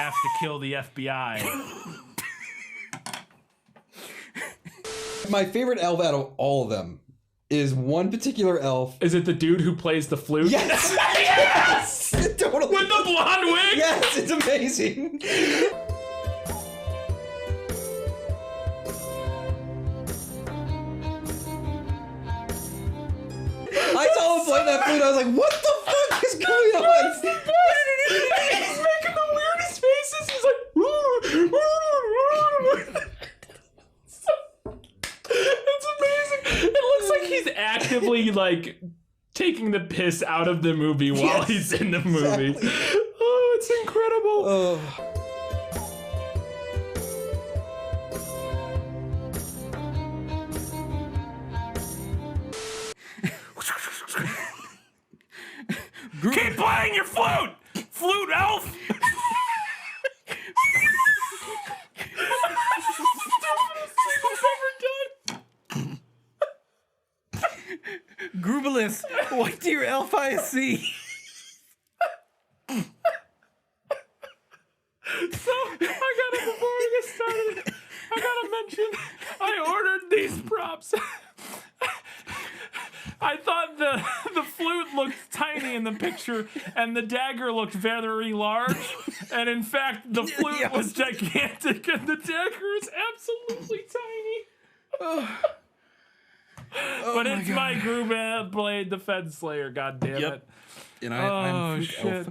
have to kill the FBI. My favorite elf out of all of them is one particular elf. Is it the dude who plays the flute? Yes! Yes! Totally. With the blonde wig? Yes, it's amazing. I saw him play that flute, I was like, what the fuck is going on? He's making the weirdest faces. He's like, it's amazing. It looks like he's actively like taking the piss out of the movie while he's in the movie. Exactly. Oh, it's incredible. Oh. Keep playing your flute, flute elf. Grubelis, what do your elf eyes see? So, before we get started, I gotta mention, I ordered these props. I thought the flute looked tiny in the picture, and the dagger looked very large. And in fact, the flute was gigantic, and the dagger is absolutely tiny. But it's my Grubad Blade, the Fed Slayer. God damn it! And I'm shit. Elf.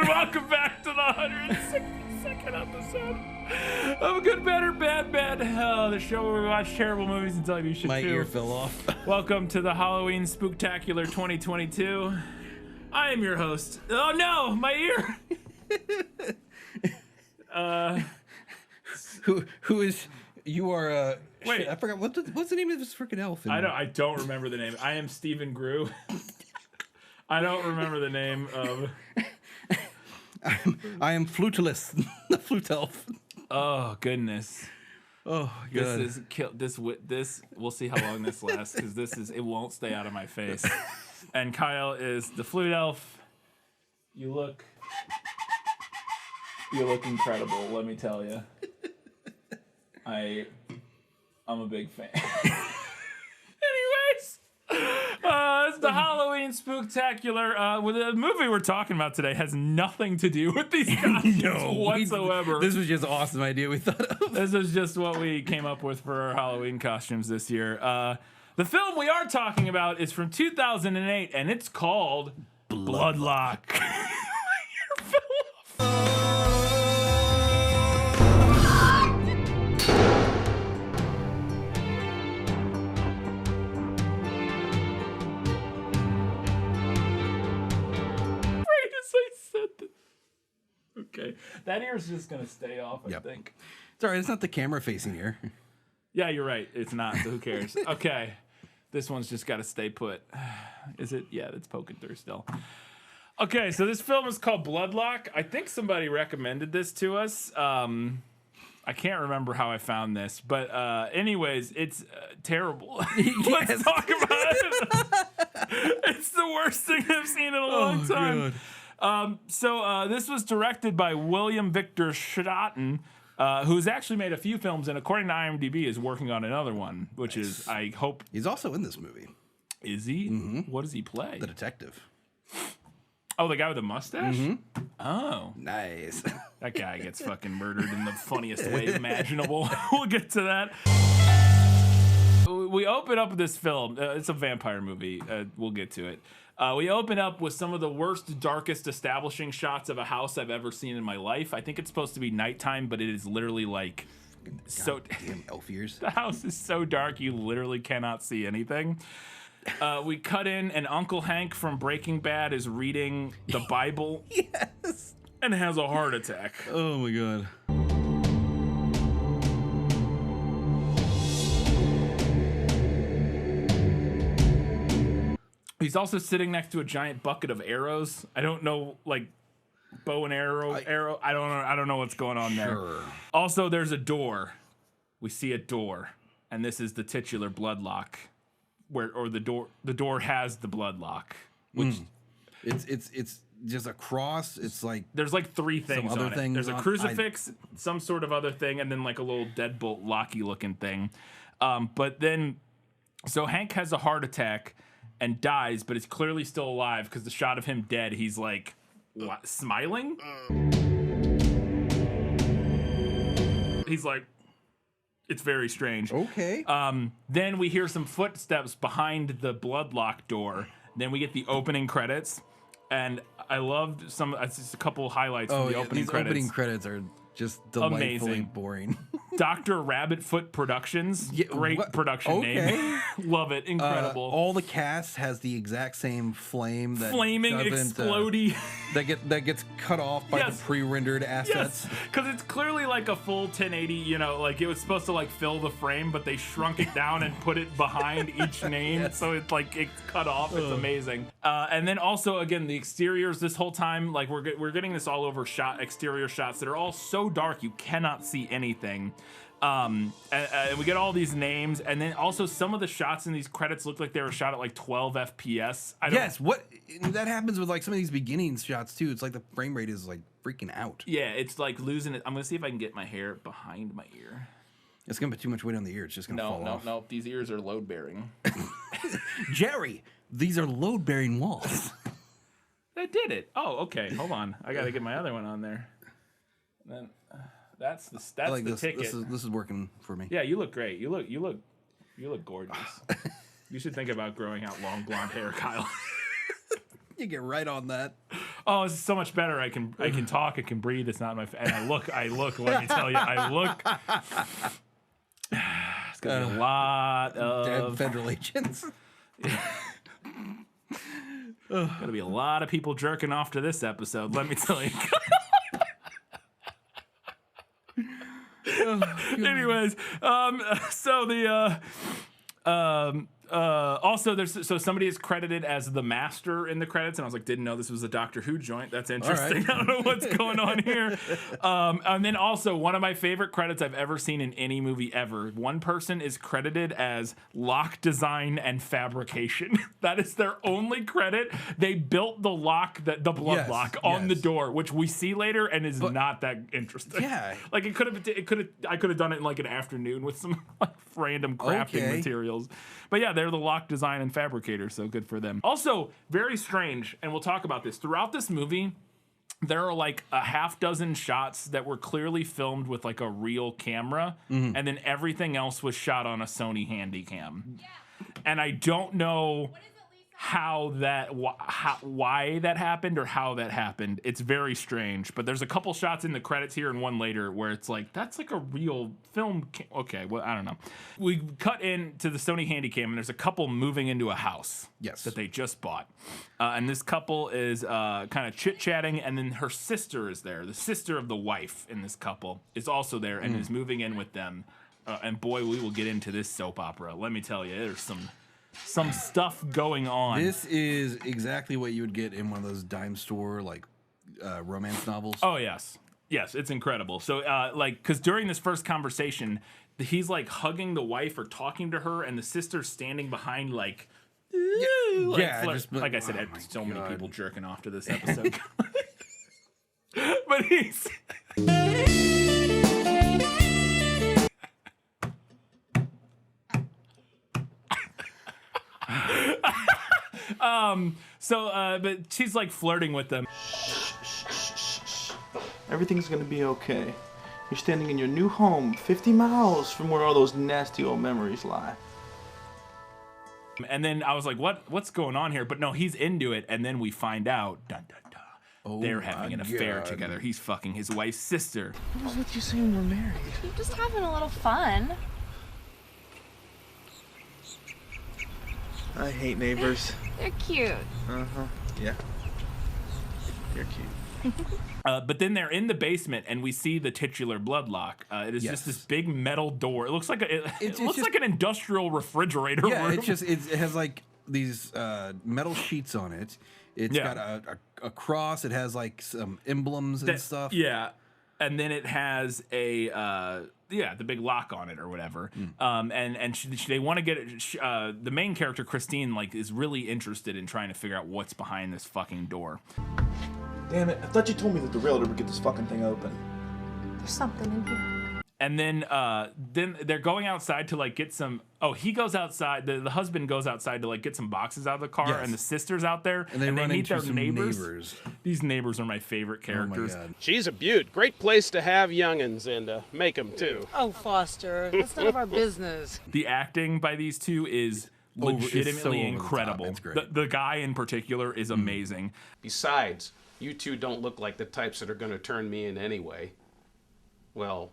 Welcome back to the 162nd episode of Good Bad the show where we watch terrible movies and tell you should My too. ear fell off. Welcome to the Halloween Spooktacular 2022. I am your host. Oh no, my ear! Who is you are wait, shit, I forgot what's the name of this freaking elf? I don't remember the name. I am Stephen Grew. I don't remember the name of I am Fluteless, the flute elf. Oh goodness. Oh god. This we'll see how long this lasts, because it won't stay out of my face. And Kyle is the flute elf. You look incredible, let me tell you. I'm a big fan. Anyways, it's the Halloween Spooktacular. Well, the movie we're talking about today has nothing to do with these costumes whatsoever. This was just an awesome idea we thought of. This is just what we came up with for our Halloween costumes this year. The film we are talking about is from 2008, and it's called Bloodlock. Your fell off. Okay, that ear's just gonna stay off, I think. It's all right, it's not the camera facing here. Yeah, you're right, it's not, so who cares? Okay, this one's just gotta stay put. Is it? Yeah, it's poking through still. Okay, so this film is called Bloodlock. I think somebody recommended this to us. I can't remember how I found this, but anyways, it's terrible. Let's talk about it. It's the worst thing I've seen in a long time. God. This was directed by William Victor Schotten, who's actually made a few films, and according to IMDb, is working on another one, which is, I hope... He's also in this movie. Is he? Mm-hmm. What does he play? The detective. Oh, the guy with the mustache? Mm-hmm. Oh. Nice. That guy gets fucking murdered in the funniest way imaginable. We'll get to that. We open up with this film. It's a vampire movie. We'll get to it. We open up with some of the worst, darkest establishing shots of a house I've ever seen in my life. I think it's supposed to be nighttime, but it is literally like so damn elf ears. The house is so dark you literally cannot see anything. We cut in, and Uncle Hank from Breaking Bad is reading the Bible. Yes. And has a heart attack. Oh my god. He's also sitting next to a giant bucket of arrows. I don't know, like, bow and arrow. I don't know. I don't know what's going on there. Sure. Also, there's a door. We see a door, and this is the titular Bloodlock, the door has the Bloodlock, which It's just a cross. It's like there's like three things other on it. things There's a on- crucifix, some sort of other thing, and then like a little deadbolt locky looking thing. But then, so Hank has a heart attack and dies, but is clearly still alive because the shot of him dead, he's like smiling. He's like, it's very strange. okay. Then we hear some footsteps behind the Bloodlock door. Then we get the opening credits, and I loved just a couple highlights from the opening these credits. opening credits are just delightfully Amazing. boring. Dr. Rabbitfoot Productions. Yeah, Great what? production Okay. name. Love it. Incredible. All the cast has the exact same flame that Flaming, doesn't, explodey. that gets cut off by Yes. the pre-rendered assets. Yes, because it's clearly like a full 1080, you know, like it was supposed to like fill the frame, but they shrunk it down and put it behind each name, Yes. so it's like it's cut off. It's amazing. And then also again the exteriors this whole time, like we're getting this all over exterior shots that are all so dark you cannot see anything. And we get all these names, and then also some of the shots in these credits look like they were shot at like 12 FPS. Yes, that happens with like some of these beginning shots too. It's like the frame rate is like freaking out. Yeah, it's like losing it. I'm gonna see if I can get my hair behind my ear. It's gonna put too much weight on the ear. It's just gonna fall off. No. These ears are load bearing. Jerry, these are load-bearing walls. That did it. Oh, okay. Hold on. I gotta get my other one on there. And then that's I like the this. ticket. This is working for me. Yeah, you look great. You look gorgeous. You should think about growing out long blonde hair, Kyle. You get right on that. Oh, this is so much better. I can talk. I can breathe. It's not my. And I look. Let me tell you. I look. It's gonna be a lot Dead of. federal agents. Gonna be a lot of people jerking off to this episode. Let me tell you. Anyways, so the also so somebody is credited as the master in the credits, and I was like, didn't know this was a Doctor Who joint. That's interesting. All right. I don't know what's going on here. And then also one of my favorite credits I've ever seen in any movie ever. One person is credited as lock design and fabrication. That is their only credit. They built the lock, the blood lock on the door, which we see later and is not that interesting. Yeah. Like I could have done it in like an afternoon with some like random crafting materials. But yeah, they're the lock design and fabricator, so good for them. Also, very strange, and we'll talk about this. Throughout this movie, there are like a half dozen shots that were clearly filmed with like a real camera, and then everything else was shot on a Sony Handycam. Yeah. And I don't know why that happened or how that happened. It's very strange, but there's a couple shots in the credits here and one later where it's like that's like a real film. Okay, well I don't know. We cut into the Sony Handycam and there's a couple moving into a house. Yes. That they just bought, and this couple is kind of chit chatting, and then her sister is there. The sister of the wife in this couple is also there and is moving in with them. And boy, we will get into this soap opera. Let me tell you, there's some stuff going on. This is exactly what you would get in one of those dime store like romance novels. Oh yes, it's incredible. So like, because during this first conversation, he's like hugging the wife or talking to her, and the sister's standing behind like. Like I said, so many people jerking off to this episode. But he's. But she's like flirting with them. Everything's gonna be okay. You're standing in your new home, 50 miles from where all those nasty old memories lie. And then I was like, what's going on here? But no, he's into it, and then we find out, dun dun dun, they're having an affair together. He's fucking his wife's sister. What was with you saying we're married? We're just having a little fun. I hate neighbors. They're cute. Yeah. You're cute. But then they're in the basement, and we see the titular Bloodlock. It is just this big metal door. It looks like it looks like an industrial refrigerator room. It has like these metal sheets on it. It's got a cross. It has like some emblems and stuff. Yeah, and then it has a the big lock on it or whatever. And they want to get it. The main character Christine is really interested in trying to figure out what's behind this fucking door. Damn it! I thought you told me that the railroad would get this fucking thing open. There's something in here. And then they're going outside to get some. Oh, he goes outside. The husband goes outside to get some boxes out of the car, and the sister's out there, and they meet their some neighbors. These neighbors are my favorite characters. Oh my God. She's a beaut. Great place to have youngins and make them too. Oh, Foster, that's none of our business. The acting by these two is legitimately incredible. It's great. The guy in particular is amazing. Besides, you two don't look like the types that are going to turn me in anyway. Well,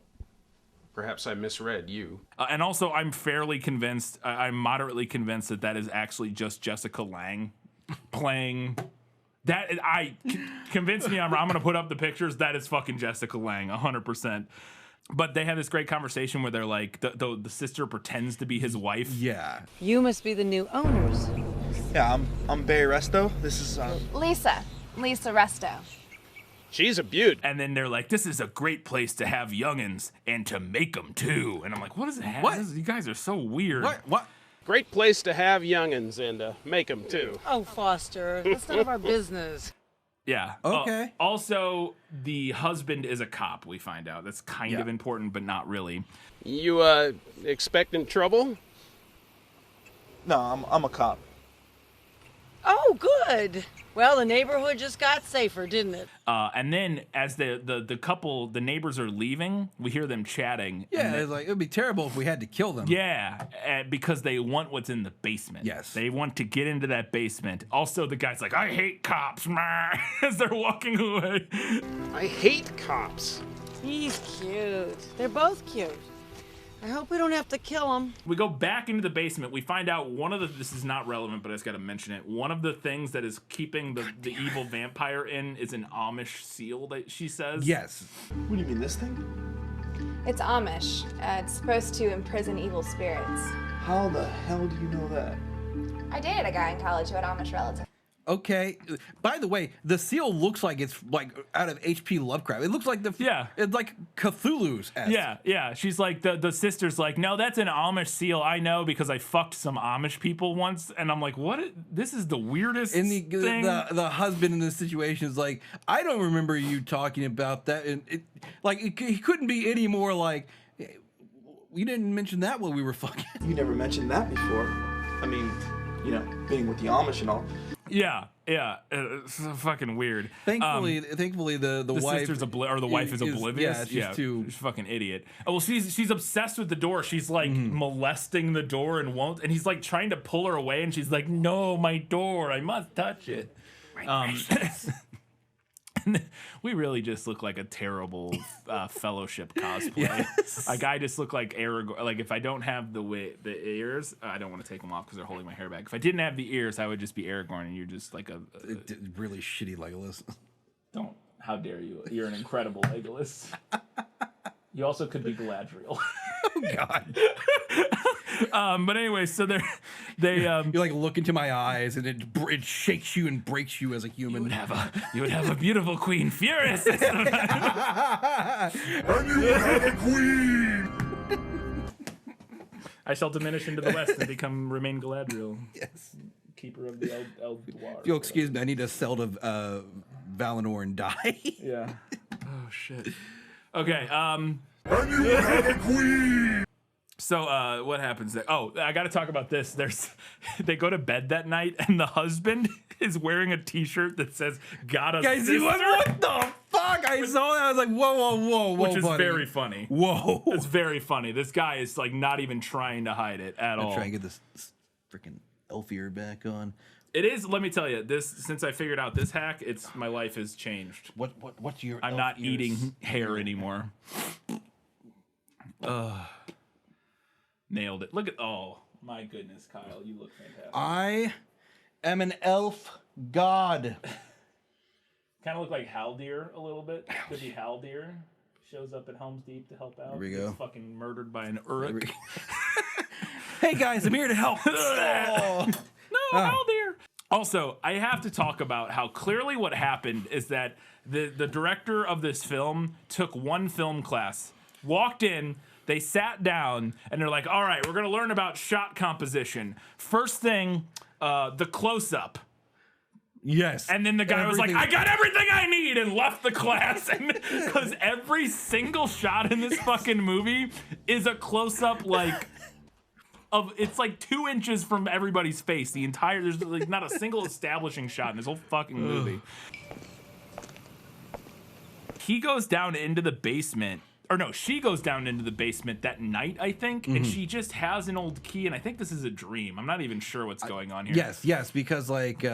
perhaps I misread you. And also, I'm fairly convinced, I'm moderately convinced that is actually just Jessica Lange playing. That convince me. I'm going to put up the pictures. That is fucking Jessica Lange, 100%. But they have this great conversation where they're the sister pretends to be his wife. Yeah. You must be the new owners. Yeah, I'm Barry Resto. This is Lisa Resto. She's a beaut. And then they're like, this is a great place to have youngins and to make them too. And I'm like, what is that? What? You guys are so weird. What? Great place to have youngins and make them too. Oh, Foster, that's none of our business. Yeah. Okay. Also, the husband is a cop, we find out. That's kind of important, but not really. You expecting trouble? no, I'm a cop. Oh, good. Well, the neighborhood just got safer, didn't it? And then as the couple, the neighbors are leaving, we hear them chatting. Yeah, it's it would be terrible if we had to kill them. Yeah, because they want what's in the basement. Yes. They want to get into that basement. Also, the guy's like, I hate cops, as they're walking away. I hate cops. He's cute. They're both cute. I hope we don't have to kill him. We go back into the basement. We find out this is not relevant, but I just got to mention it. One of the things that is keeping the evil vampire in is an Amish seal that she says. Yes. What do you mean, this thing? It's Amish. It's supposed to imprison evil spirits. How the hell do you know that? I dated a guy in college who had Amish relatives. Okay. By the way, the seal looks like it's out of H.P. Lovecraft. It looks like it's like Cthulhu's. Yeah. She's like the sister's like, no, that's an Amish seal. I know because I fucked some Amish people once, and I'm like, what? This is the weirdest And thing. the husband in this situation is like, I don't remember you talking about that, and he couldn't be any more like, we didn't mention that while we were fucking. You never mentioned that before. I mean, being with the Amish and all. Yeah, it's fucking weird. Thankfully, the wife sister's the wife is oblivious. Yeah, she's a fucking idiot. Oh well, she's obsessed with the door. She's molesting the door and won't. And he's trying to pull her away, and she's like, "No, my door. I must touch it." We really just look like a terrible Fellowship cosplay. Yes. I just look like Aragorn. If I don't have the ears, I don't want to take them off because they're holding my hair back. If I didn't have the ears, I would just be Aragorn, and you're just like a really shitty Legolas. Don't. How dare you? You're an incredible Legolas. You also could be Galadriel. Oh God. But anyway, so they you look into my eyes, and it shakes you and breaks you as a human. You would have a beautiful queen, Furious. And you would have a queen. I shall diminish into the west and remain Galadriel. Yes. Keeper of the Eldwar. If you'll excuse me, I need to sell to Valinor and die. Yeah. Oh shit. Okay. And you would have a queen. So what happens there? Oh, I got to talk about this. They go to bed that night, and the husband is wearing a T-shirt that says "Got a Guys, sister." what the fuck? I saw that. I was like, whoa, which is buddy. very funny. Whoa, it's very funny. This guy is not even trying to hide it at all. I'm trying to get this freaking elf ear back on. It is. Let me tell you, since I figured out this hack, my life has changed. What's your? I'm not eating hair anymore. Nailed it. Look at my goodness, Kyle, you look fantastic. I am an elf god. Kind of look like Haldir a little bit. Could be Haldir. Shows up at Helm's Deep to help out. Here we go. Gets fucking murdered by an Uruk. Hey guys, I'm here to help. No. hell, dear. Also, I have to talk about how clearly what happened is that the director of this film took one film class, walked in, they sat down, and they're like, all right, we're going to learn about shot composition. First thing, the close-up. Yes. And then the guy was like, I got everything I need, and left the class. And because every single shot in this fucking movie is a close-up, like, it's like 2 inches from everybody's face. There's like not a single establishing shot in this whole fucking movie. He goes down into the basement, or no, she goes down into the basement that night, I think, and she just has an old key, and I think this is a dream. I'm not even sure what's going on here. Yes, because like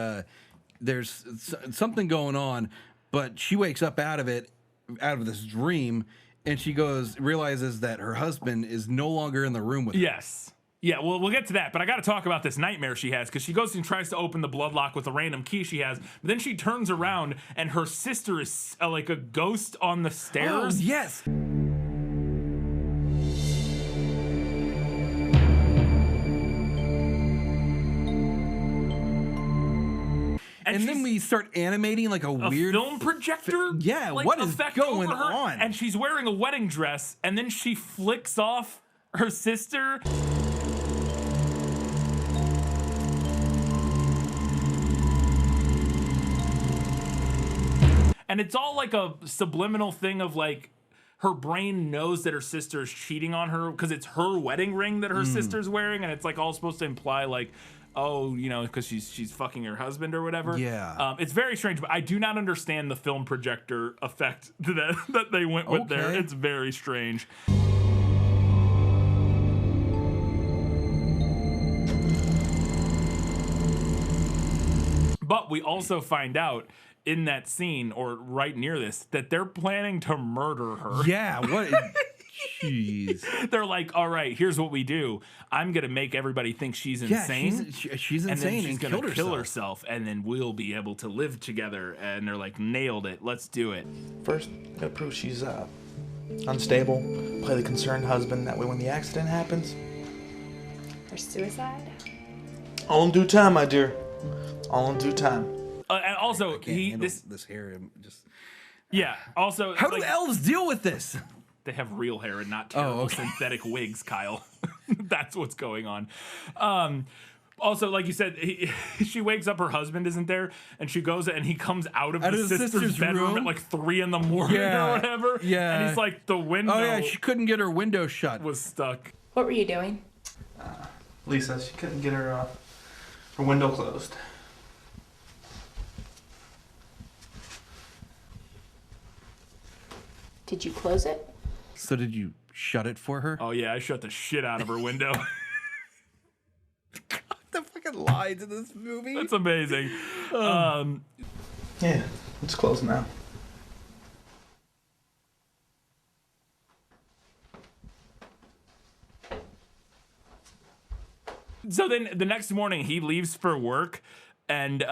there's something going on, but she wakes up out of this dream, and she realizes that her husband is no longer in the room with her. Yes. Yeah, well, we'll get to that, but I got to talk about this nightmare she has, because she goes and tries to open the bloodlock with a random key she has, but then she turns around, and her sister is like a ghost on the stairs. Oh, yes. And then we start animating like a weird film projector. Yeah, like, what is effect going over her, on? And she's wearing a wedding dress, and then she flicks off her sister. And it's all like a subliminal thing of like, her brain knows that her sister is cheating on her because it's her wedding ring that her sister's wearing, and it's like all supposed to imply like, oh, you know, because she's fucking her husband or whatever. Yeah. It's very strange, but I do not understand the film projector effect that they went with there. It's very strange. But we also find out in that scene, or right near this, that they're planning to murder her. Yeah, what? Jeez. They're like, all right, here's what we do. I'm going to make everybody think she's insane. She's insane and then she's and going to kill herself, and then we'll be able to live together. And they're like, nailed it. Let's do it. First, gotta prove she's unstable. Play the concerned husband. That way, when the accident happens, For suicide? all in due time, my dear. All in due time. And also, this hair just. Yeah. Also, How do elves deal with this? They have real hair and not terrible synthetic wigs, Kyle. That's what's going on. Also, like you said, she wakes up, her husband isn't there, and she goes and he comes out of the sister's bedroom at like 3 in the morning or whatever. Yeah. And he's like, the window. Oh yeah, she couldn't get her window shut. Was stuck. What were you doing? Lisa, she couldn't get her window closed. Did you close it? So did you shut it for her? Oh yeah, I shut the shit out of her window. The fucking lines in this movie. That's amazing. Yeah, it's closed now. So then the next morning he leaves for work, and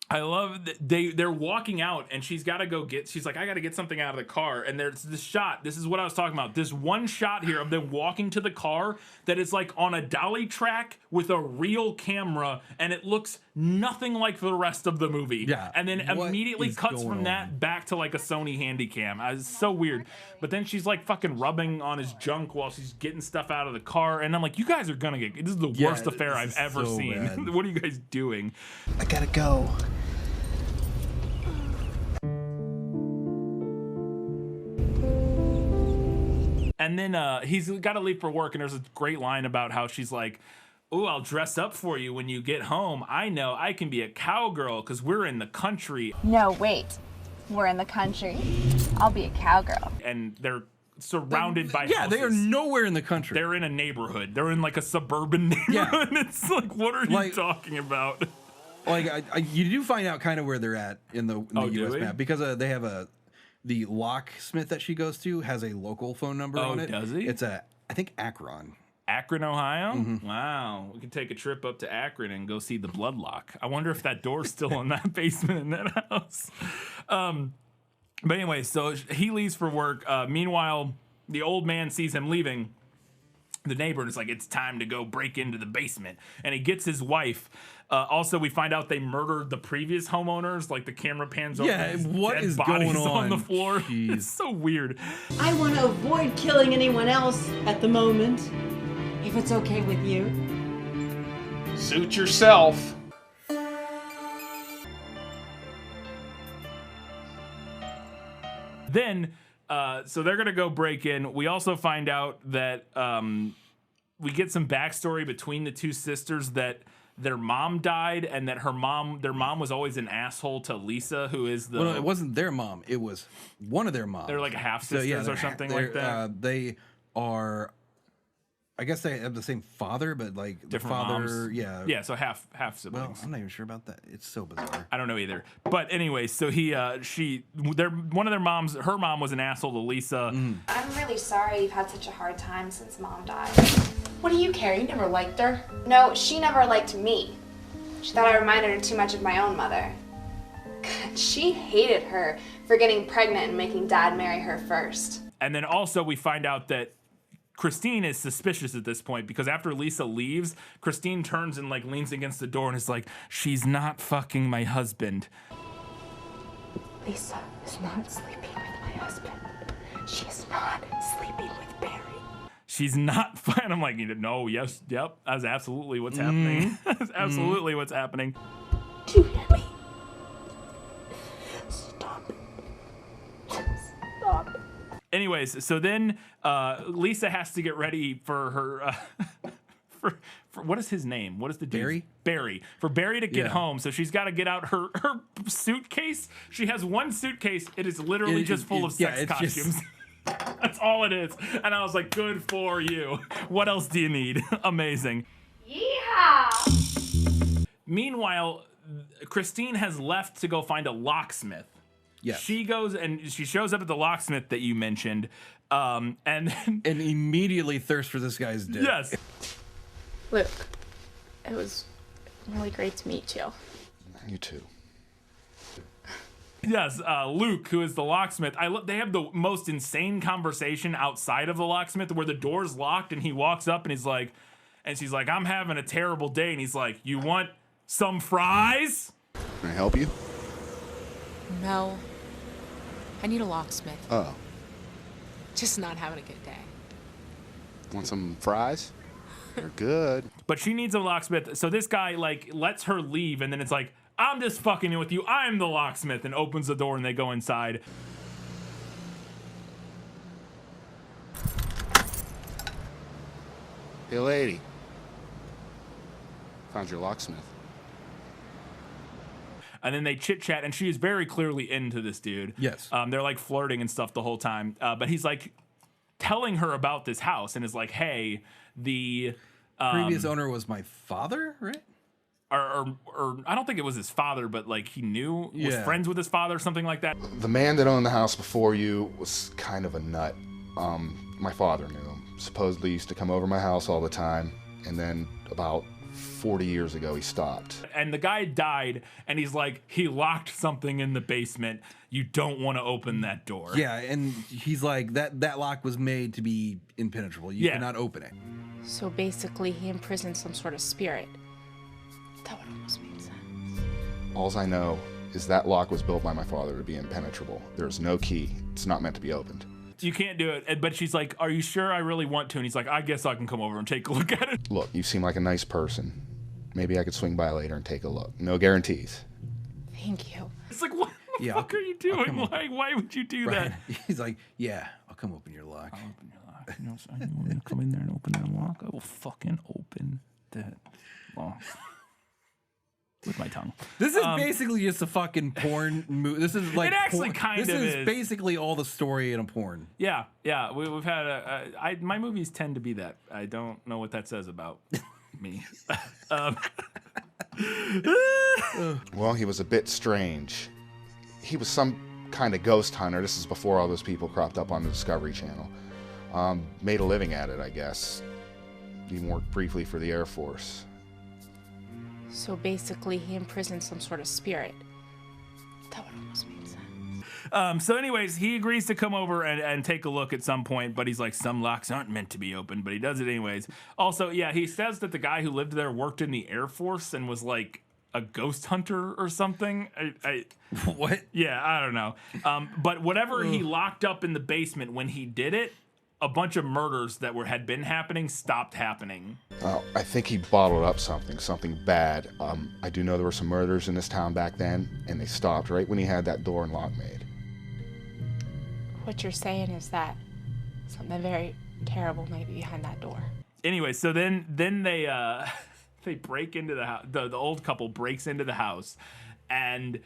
I love that they're walking out, and she's got to go get. She's like, I got to get something out of the car, and there's this shot. This is what I was talking about. This one shot here of them walking to the car that is like on a dolly track with a real camera, and it looks nothing like the rest of the movie. Yeah. And then What immediately is cuts going from on? that back to like a Sony Handycam. It's so weird. But then she's like fucking rubbing on his junk while she's getting stuff out of the car, and I'm like, you guys are gonna get. This is the worst affair I've ever so seen. bad. What are you guys doing? I gotta go. And then he's got to leave for work, and there's a great line about how she's like, oh, I'll dress up for you when you get home. I know I can be a cowgirl because we're in the country. No, wait. We're in the country. I'll be a cowgirl. And they're surrounded by Yeah, houses. they are nowhere in the country. They're in a neighborhood. They're in like a suburban neighborhood. Yeah. It's like, what are you talking about? Like, you do find out kind of where they're at in the do U.S. we? map, because they have the locksmith that she goes to has a local phone number on it. Does he? It's I think Akron. Akron, Ohio? Mm-hmm. Wow. We could take a trip up to Akron and go see the Bloodlock. I wonder if that door's still in that basement in that house. But anyway, so he leaves for work. Meanwhile, the old man sees him leaving, the neighbor, and it's like, it's time to go break into the basement. And he gets his wife. Also, we find out they murdered the previous homeowners. Like, the camera pans over. Yeah, what dead is bodies going on? the floor. Jeez. It's so weird. I want to avoid killing anyone else at the moment, if it's okay with you. Suit yourself. Then, so they're going to go break in. We also find out that we get some backstory between the two sisters, that their mom died and that their mom was always an asshole to Lisa, who is the... Well, it wasn't their mom. It was one of their moms. They're like half-sisters or something like that. They are... I guess they have the same father, but like Different the father, moms. yeah. So half siblings. Well, I'm not even sure about that. It's so bizarre. I don't know either. But anyway, so one of their moms, her mom was an asshole to Lisa. I'm really sorry you've had such a hard time since Mom died. What do you care? You never liked her. No, she never liked me. She thought I reminded her too much of my own mother. She hated her for getting pregnant and making Dad marry her first. And then also we find out that Christine is suspicious at this point, because after Lisa leaves, Christine turns and like leans against the door and is like, she's not fucking my husband. Lisa is not sleeping with my husband. She is not sleeping with Barry. She's not fine. I'm like, no, yes, yep, that's absolutely what's happening. That's absolutely what's happening. Do you hear me? Stop it. Stop it. Anyways, so then Lisa has to get ready for her for what is his name? What is the dude? Barry? Barry. For Barry to get Yeah. home. So she's got to get out her suitcase. She has one suitcase. It is literally just full of sex costumes. That's all it is. And I was like, good for you. What else do you need? Amazing. Yeehaw! Meanwhile, Christine has left to go find a locksmith. Yeah. She goes and she shows up at the locksmith that you mentioned, and immediately thirsts for this guy's dick. Yes. Luke, it was really great to meet you. You too. Yes, Luke, who is the locksmith. They have the most insane conversation outside of the locksmith, where the door's locked and he walks up and he's like, and she's like, I'm having a terrible day, and he's like, you want some fries? Can I help you? No. I need a locksmith. Oh. Just not having a good day. Want some fries? They're good. But she needs a locksmith, so this guy like lets her leave, and then it's like, I'm just fucking with you. I'm the locksmith, and opens the door, and they go inside. Hey, lady. Found your locksmith. And then they chit chat, and she is very clearly into this dude. Yes. They're like flirting and stuff the whole time. But he's like telling her about this house, and is like, hey, the previous owner was my father, right? Or I don't think it was his father, but like he knew, was friends with his father, something like that. The man that owned the house before you was kind of a nut. My father knew him. Supposedly used to come over my house all the time, and then about 40 years ago he stopped. And the guy died, and he's like, he locked something in the basement. You don't want to open that door. Yeah, and he's like, that lock was made to be impenetrable. You cannot open it. So basically, he imprisoned some sort of spirit. That would almost make sense. Alls I know is that lock was built by my father to be impenetrable. There's no key. It's not meant to be opened. You can't do it. But she's like, are you sure I really want to? And he's like, I guess I can come over and take a look at it. Look, you seem like a nice person. Maybe I could swing by later and take a look. No guarantees. Thank you. It's like, what the fuck are you doing? Why would you do that? He's like, yeah, I'll come open your lock. I'll open your lock. You know, so you want me to come in there and open that lock? I will fucking open that lock. With my tongue. This is basically just a fucking porn movie. This is like it actually kind of is. This is basically all the story in a porn. Yeah. We've had my movies tend to be that. I don't know what that says about me. Well, he was a bit strange. He was some kind of ghost hunter. This is before all those people cropped up on the Discovery Channel. Made a living at it, I guess. Even worked briefly for the Air Force. So basically, he imprisoned some sort of spirit. That would almost make sense. So anyways, he agrees to come over and take a look at some point, but he's like, some locks aren't meant to be open, but he does it anyways. Also, yeah, he says that the guy who lived there worked in the Air Force and was like a ghost hunter or something. What? Yeah, I don't know. But whatever he locked up in the basement when he did it, a bunch of murders that had been happening stopped happening. I think he bottled up something bad. I do know there were some murders in this town back then, and they stopped right when he had that door and lock made. What you're saying is that something very terrible may be behind that door. Anyway, so then they they break into the house. The old couple breaks into the house, and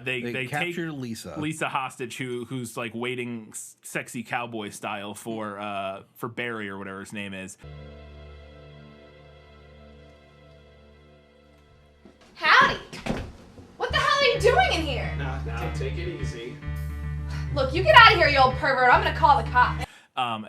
they capture take Lisa hostage, who's like waiting sexy cowboy style for Barry or whatever his name is. Howdy! What the hell are you doing in here? Now, take it easy. Look, you get out of here, you old pervert. I'm gonna call the cops.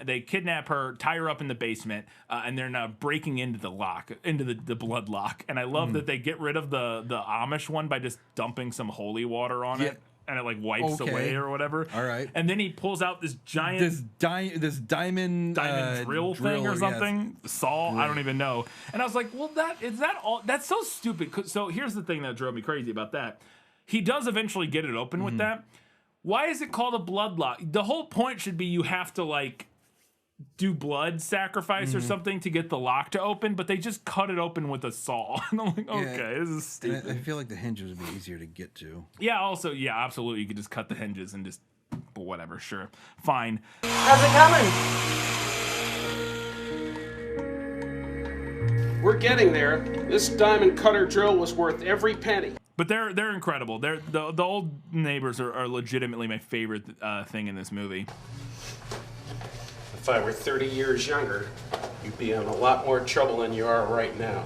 They kidnap her, tie her up in the basement, and they're now breaking into the blood lock. And I love that they get rid of the Amish one by just dumping some holy water on it, and it like wipes away or whatever. All right. And then he pulls out this giant this diamond drill thing or something. Yes. Saw, I don't even know. And I was like, well, that's so stupid. So here's the thing that drove me crazy about that. He does eventually get it open with that. Why is it called a blood lock? The whole point should be you have to like do blood sacrifice or something to get the lock to open, but they just cut it open with a saw. And I'm like, okay, this is stupid. I feel like the hinges would be easier to get to. Yeah, also, yeah, absolutely. You could just cut the hinges and just, whatever, sure. Fine. How's it coming? We're getting there. This diamond cutter drill was worth every penny. But they're incredible. The old neighbors are legitimately my favorite thing in this movie. If I were 30 years younger, you'd be in a lot more trouble than you are right now.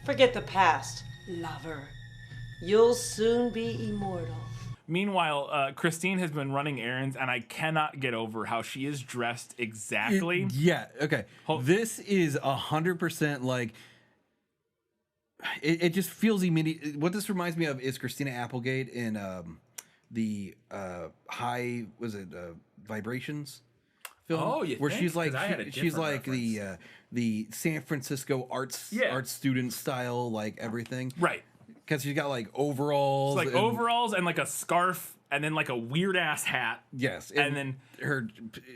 Forget the past, lover. You'll soon be immortal. Meanwhile, Christine has been running errands, and I cannot get over how she is dressed exactly. Okay. This is 100% like... It just feels immediate. What this reminds me of is Christina Applegate in the Vibrations film. Oh, where she's like the San Francisco art student style, like everything. Right. Because she's got like overalls. It's like overalls and like a scarf and then like a weird ass hat. Yes. And then her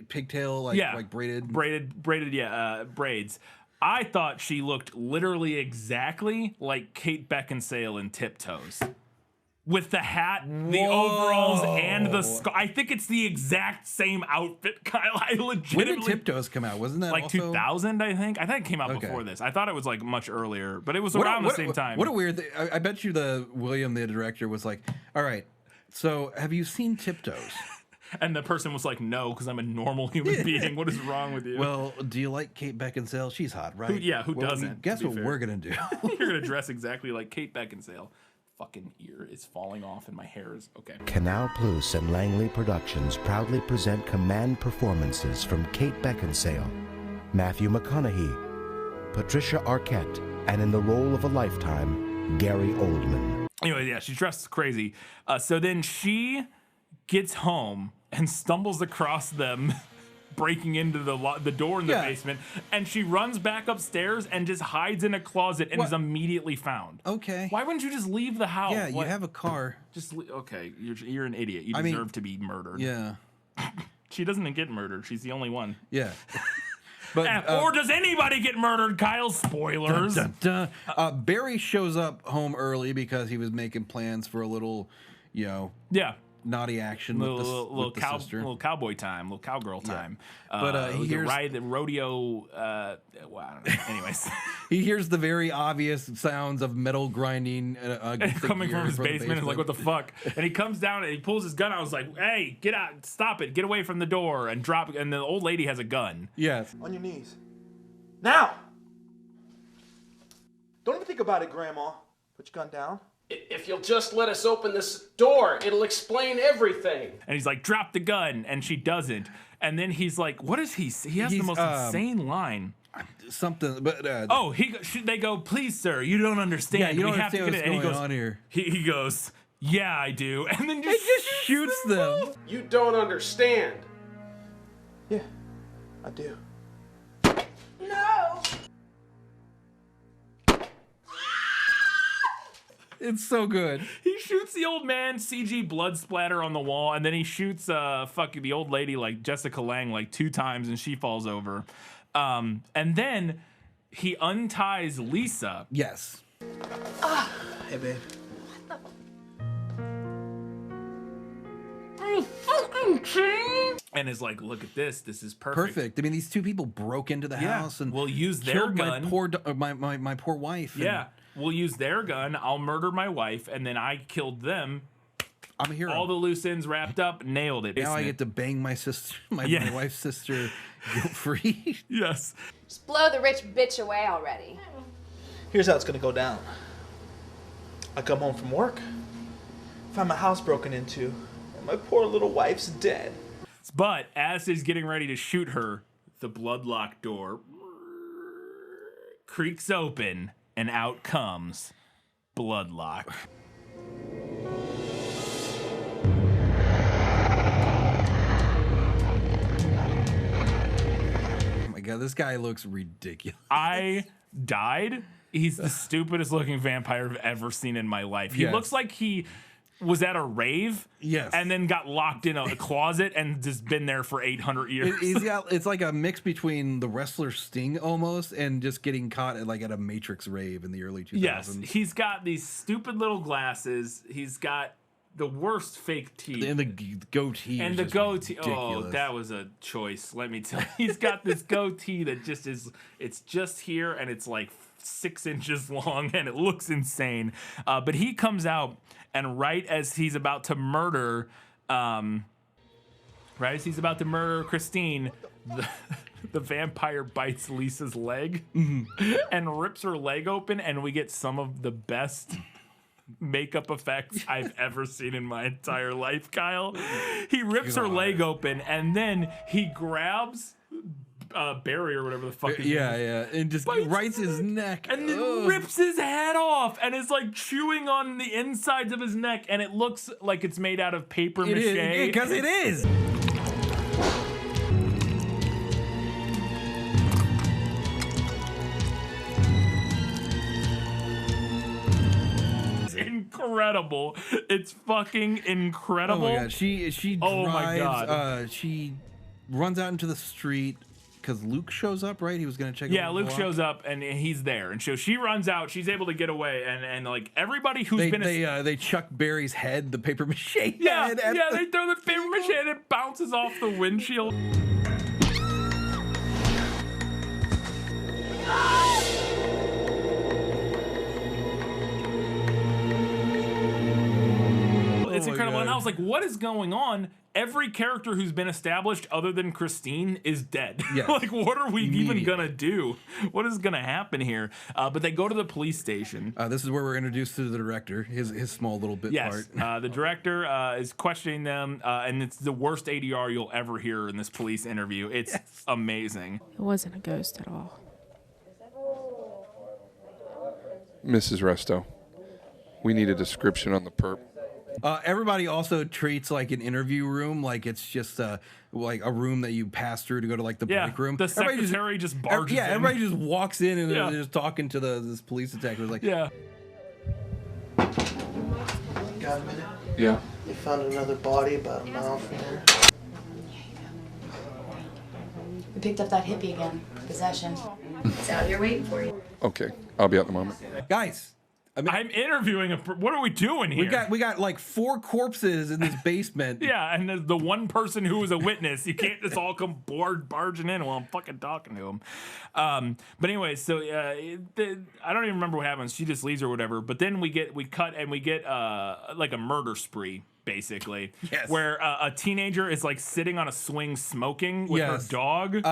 pigtail like braided. Braids. I thought she looked literally exactly like Kate Beckinsale in Tiptoes. With the hat, the overalls, and the scarf. I think it's the exact same outfit, Kyle. I legitimately... When did Tiptoes come out? Wasn't that like also... 2000, I think? I think it came out before this. I thought it was like much earlier, but it was around the same time. What a weird thing. I bet you the director, was like, all right, so have you seen Tiptoes? And the person was like, no, because I'm a normal human being. What is wrong with you? Well, do you like Kate Beckinsale? She's hot, right? Who doesn't? Guess what we're going to do? You're going to dress exactly like Kate Beckinsale. Fucking ear is falling off and my hair is... Okay. Canal Plus and Langley Productions proudly present command performances from Kate Beckinsale, Matthew McConaughey, Patricia Arquette, and in the role of a lifetime, Gary Oldman. Anyway, yeah, she's dressed crazy. So then she gets home and stumbles across them breaking into the door in the basement, and she runs back upstairs and just hides in a closet and is immediately found. Okay. Why wouldn't you just leave the house? Yeah, you have a car. Okay, you're an idiot. You deserve to be murdered. Yeah. She doesn't get murdered. She's the only one. Yeah. But, or does anybody get murdered, Kyle? Spoilers. Dun, dun, dun. Barry shows up home early because he was making plans for a little, naughty action with the sister. Little cowboy time, little cowgirl time. But he hears the rodeo. I don't know. Anyways, he hears the very obvious sounds of metal grinding coming from his basement. He's like, "What the fuck?" And he comes down and he pulls his gun out. I was like, "Hey, get out! Stop it! Get away from the door!" And drop. And the old lady has a gun. Yes. On your knees. Now. Don't even think about it, Grandma. Put your gun down. If you'll just let us open this door, it'll explain everything. And he's like, drop the gun, and she doesn't. And then he's like, what is he? He has the most insane line. Something, but they go, please, sir, you don't understand. Yeah, you don't understand what's going on here. He goes, Yeah, I do. And then It just shoots them. You don't understand. Yeah, I do. No! It's so good. He shoots the old man, CG blood splatter on the wall, and then he shoots fucking the old lady like Jessica Lange like 2 times, and she falls over. And then he unties Lisa. Yes. Hey, babe. And is like, look at this. This is Perfect. I mean, these 2 people broke into the house and we'll use their killed gun. my poor wife. and Yeah, we'll use their gun. I'll murder my wife, and then I killed them. I'm a hero. All the loose ends wrapped up. Nailed it. Now I get to bang my sister, my wife's sister, guilt-free. Yes. Just blow the rich bitch away already. Here's how it's gonna go down. I come home from work, find my house broken into, and my poor little wife's dead. But as he's getting ready to shoot her, the bloodlock door creaks open, and out comes Bloodlock. Oh my god, this guy looks ridiculous. I died. He's the stupidest looking vampire I've ever seen in my life. He looks like he was at a rave, and then got locked in a closet and just been there for 800 years. It's like a mix between the wrestler Sting almost and just getting caught at a Matrix rave in the early 2000s. Yes, he's got these stupid little glasses. He's got the worst fake teeth. And the goatee. And the goatee. Oh, that was a choice. Let me tell you. He's got this goatee that just is, it's just here and it's like 6 inches long and it looks insane. But he comes out, and right as he's about to murder, Christine, the vampire bites Lisa's leg and rips her leg open, and we get some of the best makeup effects I've ever seen in my entire life, Kyle. He rips her leg open, and then he grabs Barry or whatever the fuck his name is. And just bites his neck. And then rips his head off, and is like chewing on the insides of his neck, and it looks like it's made out of paper mache. Because it is. Incredible. It's fucking incredible. Oh my god. She drives, oh my God. She runs out into the street because Luke shows up, right? He was gonna check. Yeah, Luke shows up and he's there, and so she runs out. She's able to get away, and like everybody who's they chuck Barry's head, the paper mache. Yeah, head they throw the paper mache and it bounces off the windshield. It's incredible. And I was like, what is going on? Every character who's been established other than Christine is dead. Yes. Like, what are we even gonna do? What is gonna happen here? But they go to the police station. This is where we're introduced to the director, his small little bit part. The director is questioning them, and it's the worst ADR you'll ever hear in this police interview. It's amazing. It wasn't a ghost at all. Mrs. Resto, we need a description on the perp. Everybody also treats like an interview room like it's just like a room that you pass through to go to like the break room. The secretary just barges in. Everybody just walks in and they're just talking to this police detective. Like, Got a minute? Yeah. They found another body about a mile from here. We picked up that hippie again. Possession. It's out here waiting for you. Okay, I'll be out in a moment. Guys, I'm interviewing what are we doing here? We got like 4 corpses in this basement. Yeah, and there's the one person who was a witness. You can't just all come barging in while I'm fucking talking to him. But anyway, so I don't even remember what happens. She just leaves or whatever. But then we get like a murder spree, basically. Yes. Where a teenager is like sitting on a swing smoking with her dog.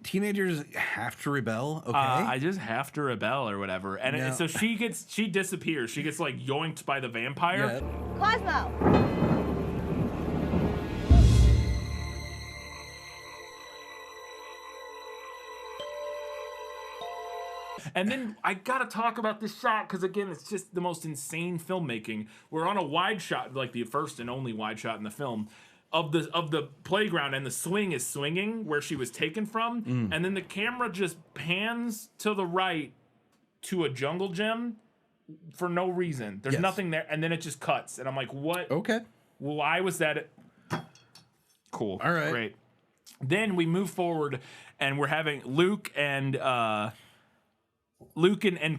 Teenagers have to rebel, okay? I just have to rebel or whatever. And so she disappears. She gets like yoinked by the vampire. Cosmo! And then I gotta talk about this shot because again, it's just the most insane filmmaking. We're on a wide shot, like the first and only wide shot in the film, of the playground, and the swing is swinging where she was taken from, and then the camera just pans to the right to a jungle gym for no reason. There's nothing there, and then it just cuts, and I'm like, what? Okay. Why was that? Cool. All right. Great. Then we move forward, and we're having Luke and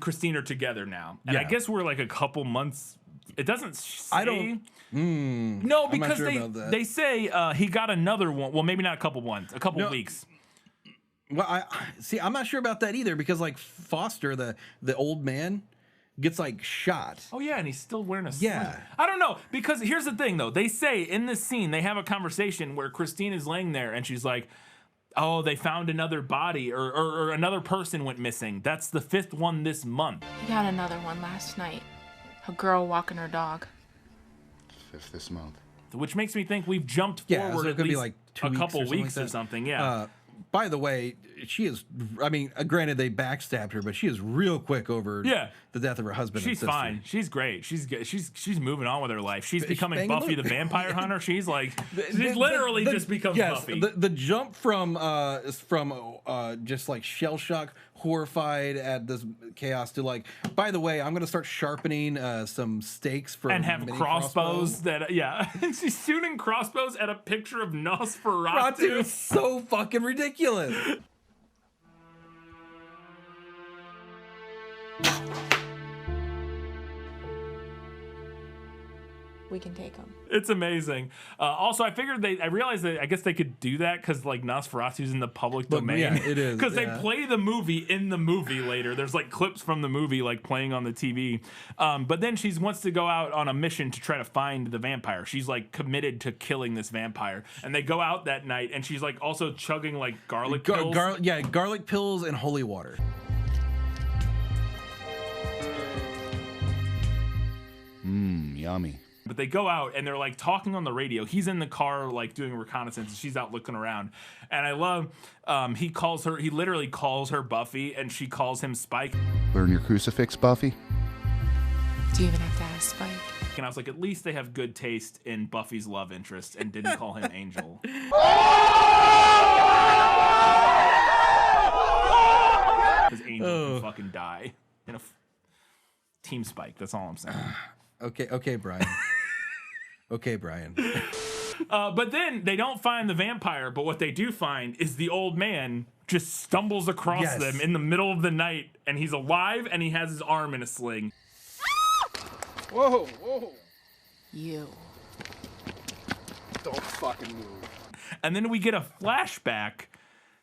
Christine are together now, and I guess we're like a couple months. It doesn't say. I don't. No, I'm not because sure about that. they say he got another one. Well, maybe not a couple weeks. Well, I'm not sure about that either because like Foster, the old man, gets like shot. Oh yeah, and he's still wearing a sling. Yeah. I don't know, because here's the thing though. They say in this scene they have a conversation where Christine is laying there and she's like, "Oh, they found another body or another person went missing. That's the 5th one this month." He got another one last night. A girl walking her dog. 5th this month. Which makes me think we've jumped forward so it at could least be like 2 a couple weeks weeks like or something. Yeah. By the way, she is. I mean, granted they backstabbed her, but she is real quick over the death of her husband. She's and sister. fine. She's great. She's moving on with her life. She's becoming Buffy the Vampire Hunter. She's like she's literally just becomes Buffy. The jump from just like shell shock, horrified at this chaos to like, by the way, I'm gonna start sharpening some stakes for and have crossbows that she's shooting crossbows at a picture of Nosferatu. It's so fucking ridiculous. We can take him. It's amazing. Also, I realized that I guess they could do that because like Nosferatu's in the public domain. Yeah, it is. Because they play the movie in the movie later. There's like clips from the movie like playing on the TV. But then she wants to go out on a mission to try to find the vampire. She's like committed to killing this vampire. And they go out that night and she's like also chugging like garlic pills. Garlic pills and holy water. Yummy. But they go out and they're like talking on the radio. He's in the car like doing reconnaissance and she's out looking around. And I love he literally calls her Buffy and she calls him Spike. Learn your crucifix, Buffy. Do you even have to ask Spike? And I was like, at least they have good taste in Buffy's love interest and didn't call him Angel. Because Angel can fucking die in a Team Spike. That's all I'm saying. Okay, Brian. Okay, Brian. But then they don't find the vampire, but what they do find is the old man just stumbles across them in the middle of the night, and he's alive, and he has his arm in a sling. Whoa. You. Don't fucking move. And then we get a flashback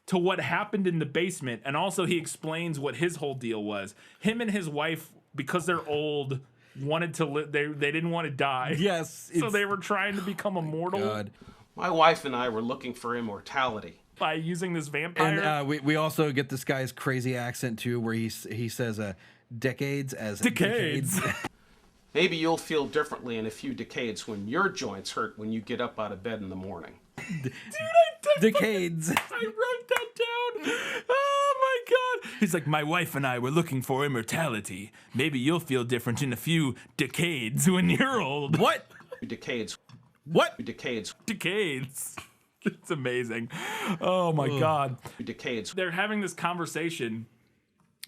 to what happened in the basement, and also he explains what his whole deal was. Him and his wife, because they're old, wanted to live. They didn't want to die. Yes. So they were trying to become immortal. God. My wife and I were looking for immortality by using this vampire. And we also get this guy's crazy accent too, where he says decades as decades. Maybe you'll feel differently in a few decades when your joints hurt when you get up out of bed in the morning. Dude, decades. I wrote that down. Oh my God. He's like, my wife and I were looking for immortality. Maybe you'll feel different in a few decades when you're old. What? Decades. What? Decades. Decades. It's amazing. Oh my God. Decades. They're having this conversation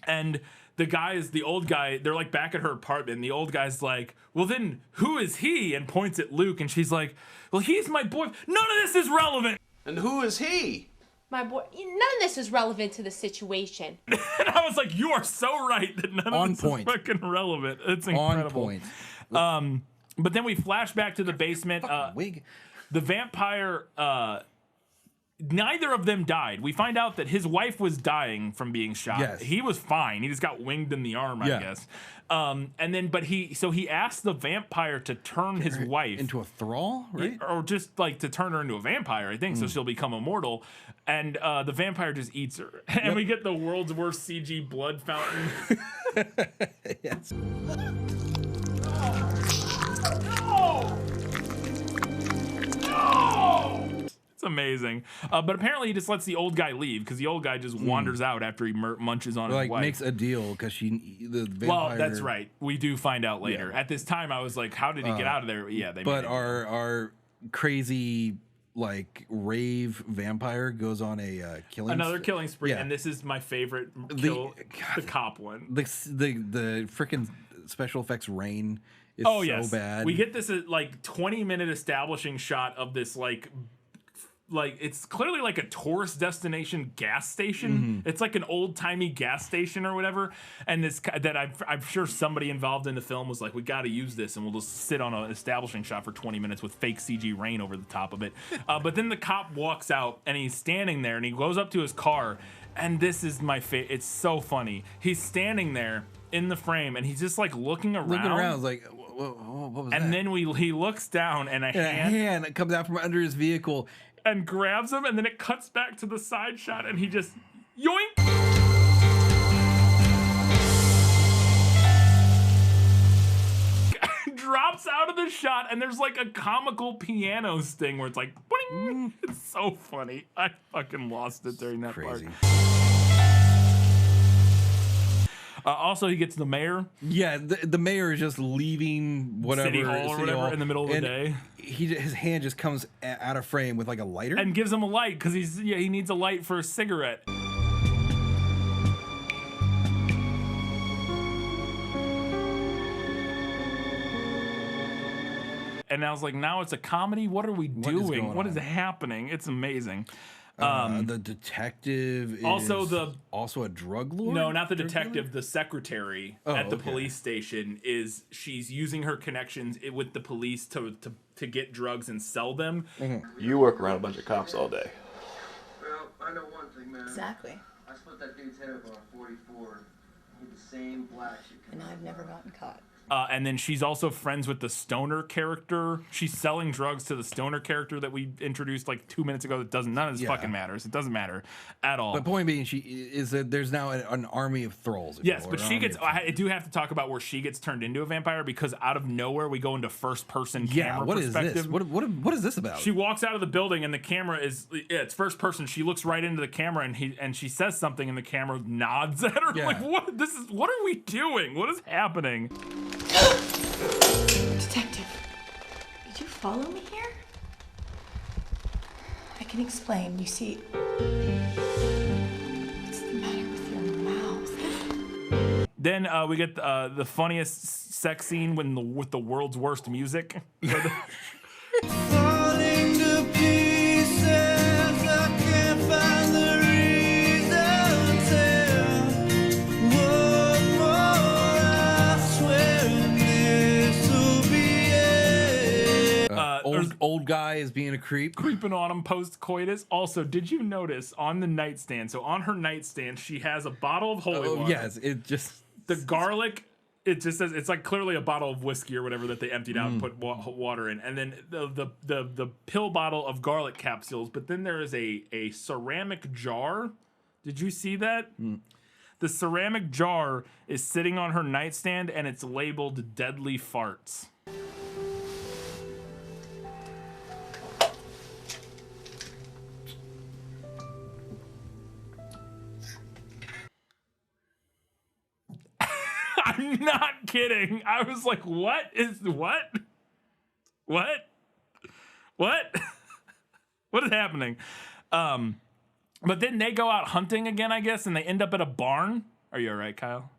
and the old guy, they're like back at her apartment. And the old guy's like, well then who is he? And points at Luke. And she's like, well, he's my boy. None of this is relevant. And who is he? My boy, none of this is relevant to the situation. And I was like, you are so right that none of this is fucking relevant. It's incredible. On point. But then we flash back to the basement. The vampire, neither of them died. We find out that his wife was dying from being shot. Yes. He was fine. He just got winged in the arm, I guess. And then, but he asked the vampire to turn his wife into a thrall, right? Or just like to turn her into a vampire, I think, so she'll become immortal. And the vampire just eats her. And we get the world's worst CG blood fountain. Yes. No! amazing. But apparently he just lets the old guy leave because the old guy just wanders out after he munches on his wife. Makes a deal because the vampire. Well, that's right. We do find out later. At this time, I was like, how did he get out of there? Yeah, they. But our crazy rave vampire goes on a killing spree, and this is my favorite kill, the cop one. The freaking special effects rain is so bad. We get this 20-minute establishing shot of this like it's clearly like a tourist destination gas station. It's like an old-timey gas station or whatever, and this that I'm sure somebody involved in the film was like, we got to use this, and we'll just sit on an establishing shot for 20 minutes with fake CG rain over the top of it. But then the cop walks out, and he's standing there, and he goes up to his car, and this is my favorite. It's so funny. He's standing there in the frame, and he's just like looking around. Like, what was that? And then he looks down, and a hand comes out from under his vehicle and grabs him, and then it cuts back to the side shot, and he just yoink. Drops out of the shot, and there's like a comical piano sting where it's like, boing. It's so funny. I fucking lost it during that part. Also, he gets the mayor. Yeah, the mayor is just leaving whatever City Hall or whatever in the middle of the day. His hand just comes out of frame with like a lighter and gives him a light because he needs a light for a cigarette. And I was like, now it's a comedy. What are we doing? What is happening? It's amazing. The detective is also a drug lord? No, not the detective. The secretary at the police station she's using her connections with the police to get drugs and sell them. You work around a bunch of cops all day. Well, I know one thing, man. Exactly. I split that dude's head up on 44. He had the same black shit. And I've never gotten caught. And then she's also friends with the stoner character. She's selling drugs to the stoner character that we introduced like 2 minutes ago. None of this fucking matters. It doesn't matter at all. The point being, there's now an army of thralls. Yes, but she gets. I do have to talk about where she gets turned into a vampire because out of nowhere we go into first person camera perspective. Is this? What is this about? She walks out of the building and the camera it's first person. She looks right into the camera and she says something and the camera nods at her. Like what are we doing? What is happening? Detective, did you follow me here? I can explain. You see, what's the matter with your mouth? Then we get the funniest sex scene with the world's worst music. Falling to pieces, I can't find the reason to. One more, I swear, and this'll be it. Old guy is being a creep. Creeping on him post-coitus. Also, did you notice on the nightstand, so on her nightstand, she has a bottle of holy water. Yes, it just... The garlic... It just says it's like clearly a bottle of whiskey or whatever that they emptied out and put water in, and then the pill bottle of garlic capsules. But then there is a ceramic jar. Did you see that? The ceramic jar is sitting on her nightstand and it's labeled "Deadly Farts." I'm not kidding. I was like, what? What is happening? But then they go out hunting again, I guess, and they end up at a barn. Are you all right, Kyle?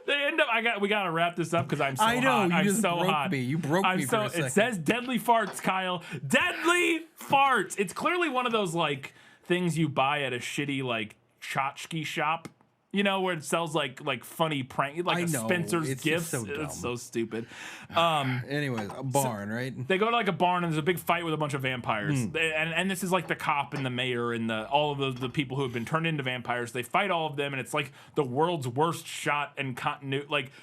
They end up. We gotta wrap this up because I'm so hot. I know. I'm You just so broke hot. me. You broke me for a second. It says deadly farts, Kyle. Deadly farts. It's clearly one of those like things you buy at a shitty like tchotchke shop, you know, where it sells like funny prank, like Spencer's Gifts. So dumb. It's so stupid. Anyways, a barn, right? They go to like a barn and there's a big fight with a bunch of vampires. And this is like the cop and the mayor and all of the people who have been turned into vampires. They fight all of them, and it's like the world's worst shot and continuity. Like.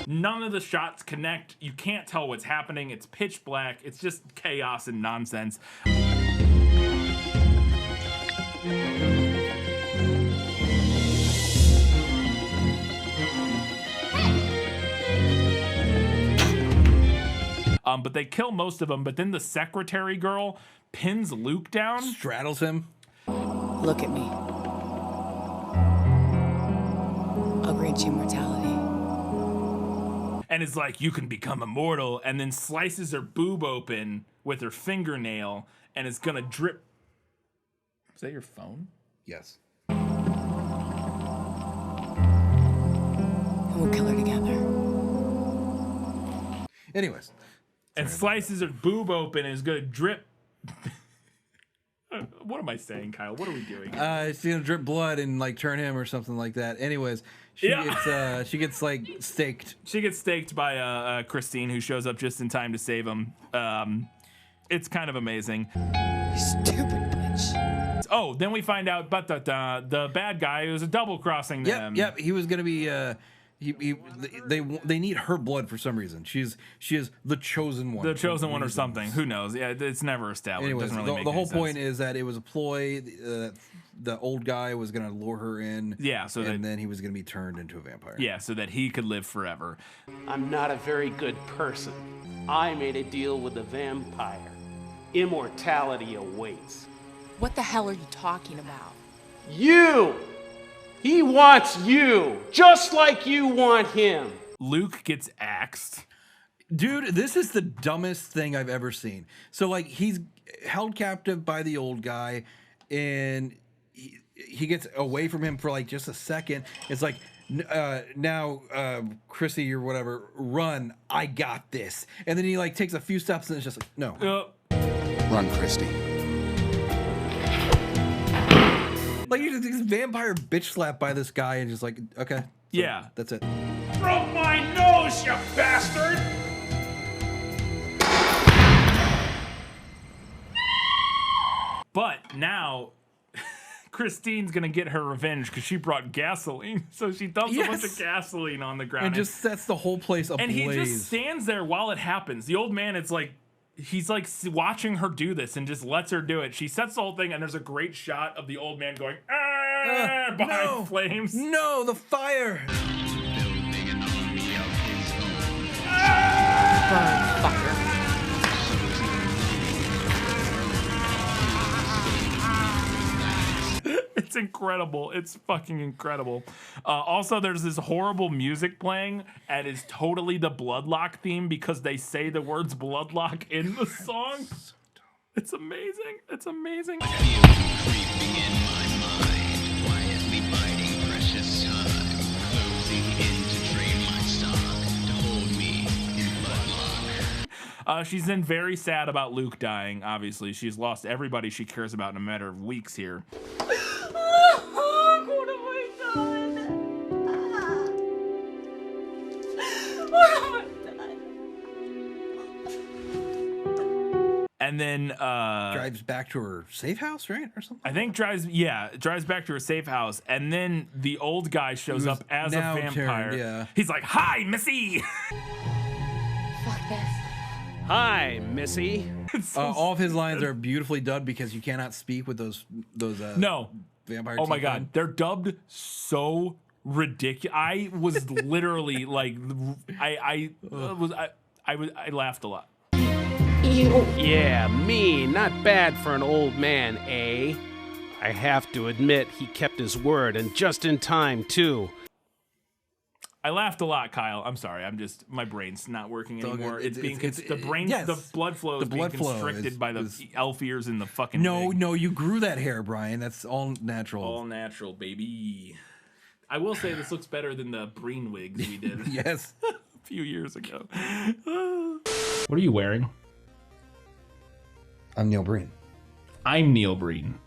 None of the shots connect. You can't tell what's happening. It's pitch black. It's just chaos and nonsense. But they kill most of them. But then the secretary girl pins Luke down. Straddles him. Look at me. I'll grant you mortality. And is like, you can become immortal. And then slices her boob open with her fingernail. And it's going to drip. Is that your phone? Yes. We'll kill her together. Anyways. And slices her boob open and is going to drip. What am I saying, Kyle? What are we doing? She's gonna drip blood and like turn him or something like that. Anyways, she gets like staked. She gets staked by Christine, who shows up just in time to save him. It's kind of amazing. Stupid bitch. Oh, then we find out about the bad guy who's a double crossing them. Yep. He was gonna be. They need her blood for some reason. She is the chosen one. The chosen one or something. Who knows? Yeah, it's never established. Anyways, It doesn't really make the any whole sense. point is that it was a ploy. The old guy was gonna lure her in. Yeah, then he was gonna be turned into a vampire. Yeah, so that he could live forever. I'm not a very good person. I made a deal with the vampire. Immortality awaits. What the hell are you talking about? You! He wants you, just like you want him. Luke gets axed. Dude, this is the dumbest thing I've ever seen. So, like, he's held captive by the old guy, and he gets away from him for, like, just a second. It's like, now, Chrissy or whatever, run, I got this. And then he, like, takes a few steps, and it's just like, no. Run, Christy. Like, you just this vampire bitch slapped by this guy, and just like, okay. So yeah. That's it. Broke my nose, you bastard! But now, Christine's gonna get her revenge because she brought gasoline. So she dumps a bunch of gasoline on the ground. And just sets the whole place ablaze. And he just stands there while it happens. The old man, it's like, he's like watching her do this and just lets her do it. She sets the whole thing, and there's a great shot of the old man going, behind flames. No, the fire. Burn, fucker. It's incredible. It's fucking incredible. Also, there's this horrible music playing, and it's totally the Bloodlock theme because they say the words Bloodlock in the song. It's amazing. It's amazing. She's then very sad about Luke dying, obviously. She's lost everybody she cares about in a matter of weeks here. What have I done? What have I done? And then drives back to her safe house, right? Or something? I think drives back to her safe house. And then the old guy shows up as a vampire. Turned, yeah. He's like, "Hi, Missy." Fuck this. Hi, Missy. All of his lines are beautifully dubbed because you cannot speak with those no vampire. Oh my teeth god, on. they're dubbed so ridiculous. I was literally like, I laughed a lot. Yeah, me, not bad for an old man, eh? I have to admit, he kept his word, and just in time, too. I laughed a lot, Kyle. I'm sorry. My brain's not working anymore. The blood flow is being constricted by the elf ears in the fucking No, you grew that hair, Brian. That's all natural. All natural, baby. I will say this looks better than the Breen wigs we did. Yes. A few years ago. What are you wearing? I'm Neil Breen. I'm Neil Breen.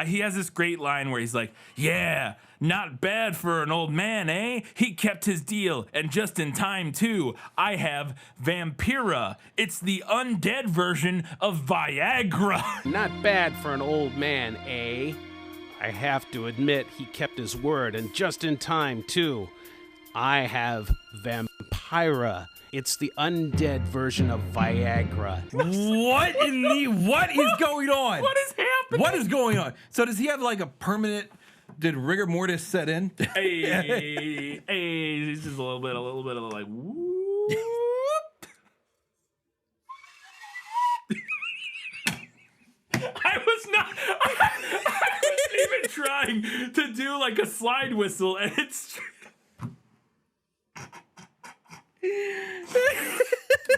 He has this great line where he's like, "Yeah, not bad for an old man, eh? He kept his deal, and just in time, too. I have Vampira. It's the undead version of Viagra." Not bad for an old man, eh? I have to admit, he kept his word, and just in time, too. I have Vampira. It's the undead version of Viagra. What is going on? What is happening? What is going on? So does he have like a permanent? Did rigor mortis set in? Hey, it's just a little bit of like, whoop. trying to do like a slide whistle, and it's.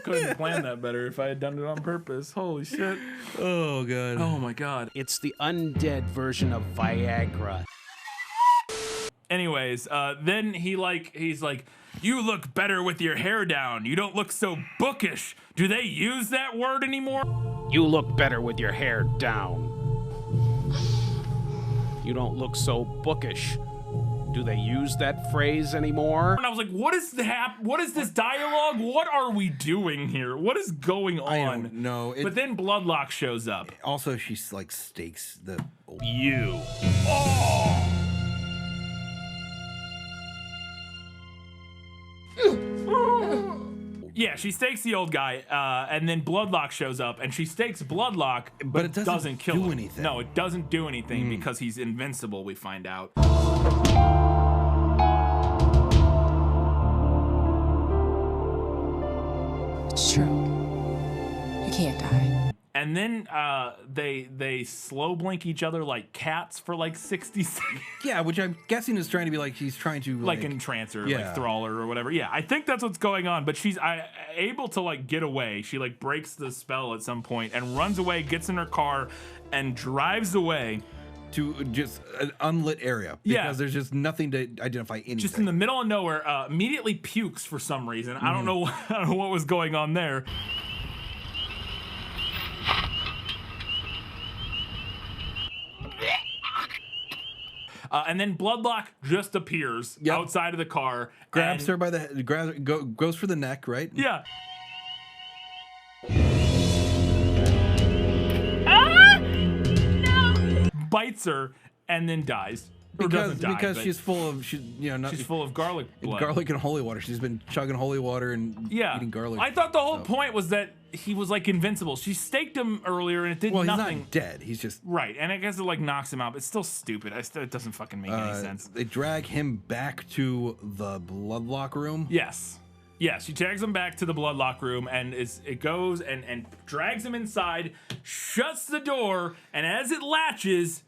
Couldn't plan that better if I had done it on purpose. Holy shit. Oh, God. Oh, my God. It's the undead version of Viagra. Anyways, then he's like, you look better with your hair down. You don't look so bookish. Do they use that word anymore? You look better with your hair down. You don't look so bookish. Do they use that phrase anymore? And I was like, what is this dialogue? What are we doing here? What is going on? I don't know. But then Bloodlock shows up. Also, she's like stakes the... You. Oh! Yeah, she stakes the old guy, and then Bloodlock shows up, and she stakes Bloodlock, but it doesn't kill him. Anything. No, it doesn't do anything because he's invincible, we find out. It's true. You can't die. And then they slow blink each other like cats for like 60 seconds. Yeah, which I'm guessing is trying to be like he's trying to like entrance her, yeah. like thrall her or whatever. Yeah, I think that's what's going on. But she's able to like get away. She like breaks the spell at some point and runs away, gets in her car, and drives away to just an unlit area. Because there's just nothing to identify anything. Just in the middle of nowhere. Immediately pukes for some reason. I don't know what was going on there. And then Bloodlock just appears outside of the car, grabs her by the goes for the neck, right? Yeah. Bites her and then dies. Or doesn't die, because but she's full of she's full of garlic blood. Garlic and holy water. She's been chugging holy water and eating garlic. I thought the whole point was that he was like invincible. She staked him earlier and it did nothing. Well, he's not dead. He's just right. And I guess it like knocks him out. But it's still stupid. It doesn't fucking make any sense. They drag him back to the Bloodlock room. Yes. Yes, she drags him back to the Bloodlock room and it goes and drags him inside, shuts the door, and as it latches,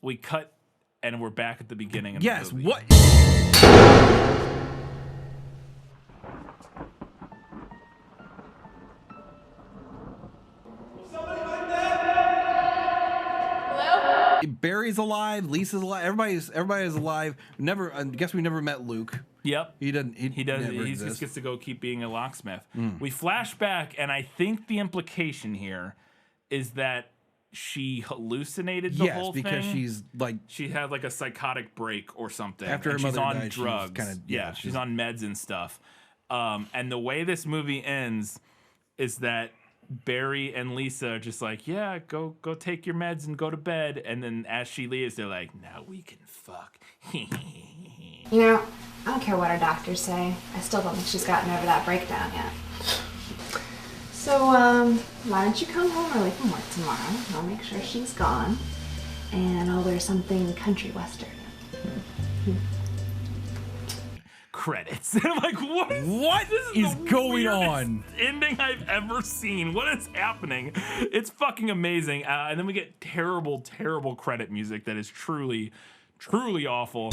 we cut and we're back at the beginning of the movie. What? Barry's alive. Lisa's alive. Everybody is alive. Never. I guess we never met Luke. Yep. He doesn't. He does. He just gets to go keep being a locksmith. We flash back, and I think the implication here is that she hallucinated the whole thing. Yes, because she had like a psychotic break or something. After her mother on died, drugs. She's on meds and stuff. And the way this movie ends is that Barry and Lisa are just like, yeah, go take your meds and go to bed. And then as she leaves, they're like, now we can fuck. You know, I don't care what our doctors say. I still don't think she's gotten over that breakdown yet. So, why don't you come home early from work tomorrow? I'll make sure she's gone. And I'll wear something country western. Credits. And I'm like, what is going on? Ending I've ever seen. What is happening? It's fucking amazing. And then we get terrible, terrible credit music that is truly, truly awful.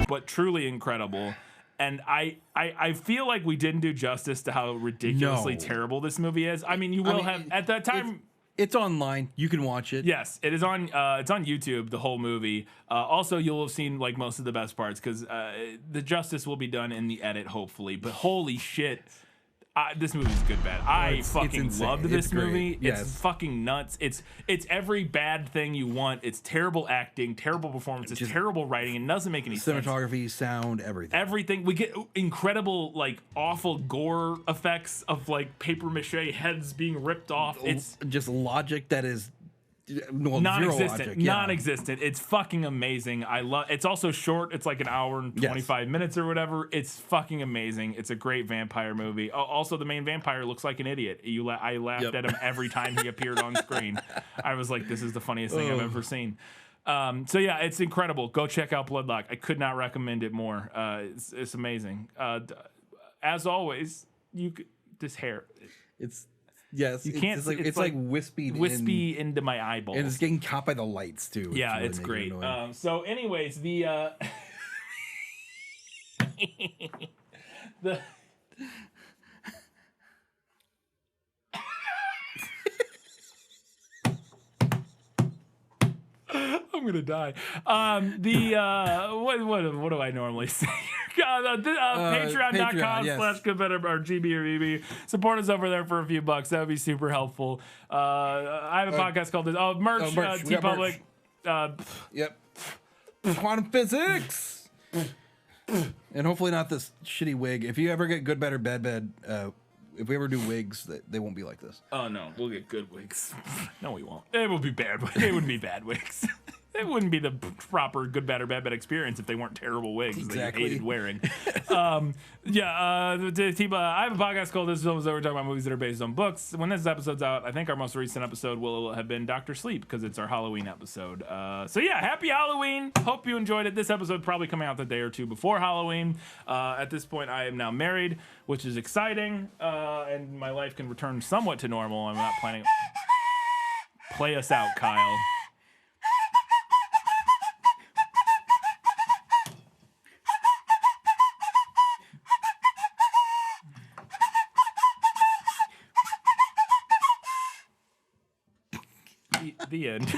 But truly incredible. And I feel like we didn't do justice to how ridiculously terrible this movie is. I mean, you will have at that time. It's online. You can watch it. Yes, it is on. It's on YouTube. The whole movie. Also, you'll have seen like most of the best parts because the justice will be done in the edit, hopefully. But holy shit. This movie's good bad. I fucking loved this movie. Yes. It's fucking nuts. It's every bad thing you want. It's terrible acting, terrible performances, terrible writing. It doesn't make any sense. Cinematography, sound, everything. Everything. We get incredible, like awful gore effects of like paper mache heads being ripped off. It's just logic that is non-existent. Non-existent. It's fucking amazing. I love. It's also short. It's like an hour and 25 minutes or whatever. It's fucking amazing. It's a great vampire movie. Also, the main vampire looks like an idiot. I laughed at him every time he appeared on screen. I was like, this is the funniest thing I've ever seen. So yeah, it's incredible. Go check out Bloodlock. I could not recommend it more. It's amazing. As always, this hair. Yes, you can't. It's like wispy into my eyeballs, and it's getting caught by the lights too. Yeah, it's great. So, anyways, the I'm gonna die. What do I normally say? Patreon.com/GoodBadOrBB or GBorBB. Support us over there for a few bucks. That would be super helpful. I have a podcast called merch. TeePublic. Yep. Quantum physics. And hopefully not this shitty wig. If you ever get Good Bad or Bad, if we ever do wigs, they won't be like this. Oh no, we'll get good wigs. No, we won't. It will be bad. They wouldn't be bad wigs. It wouldn't be the proper Good Bad or Bad experience if they weren't terrible wigs that you hated wearing. I have a podcast called This Film Is Over, talking about movies that are based on books. When this episode's out, I think our most recent episode will have been Dr. Sleep because it's our Halloween episode. Happy Halloween. Hope you enjoyed it. This episode probably coming out the day or two before Halloween. At this point, I am now married, which is exciting, and my life can return somewhat to normal. I'm not planning. Play us out, Kyle. The end.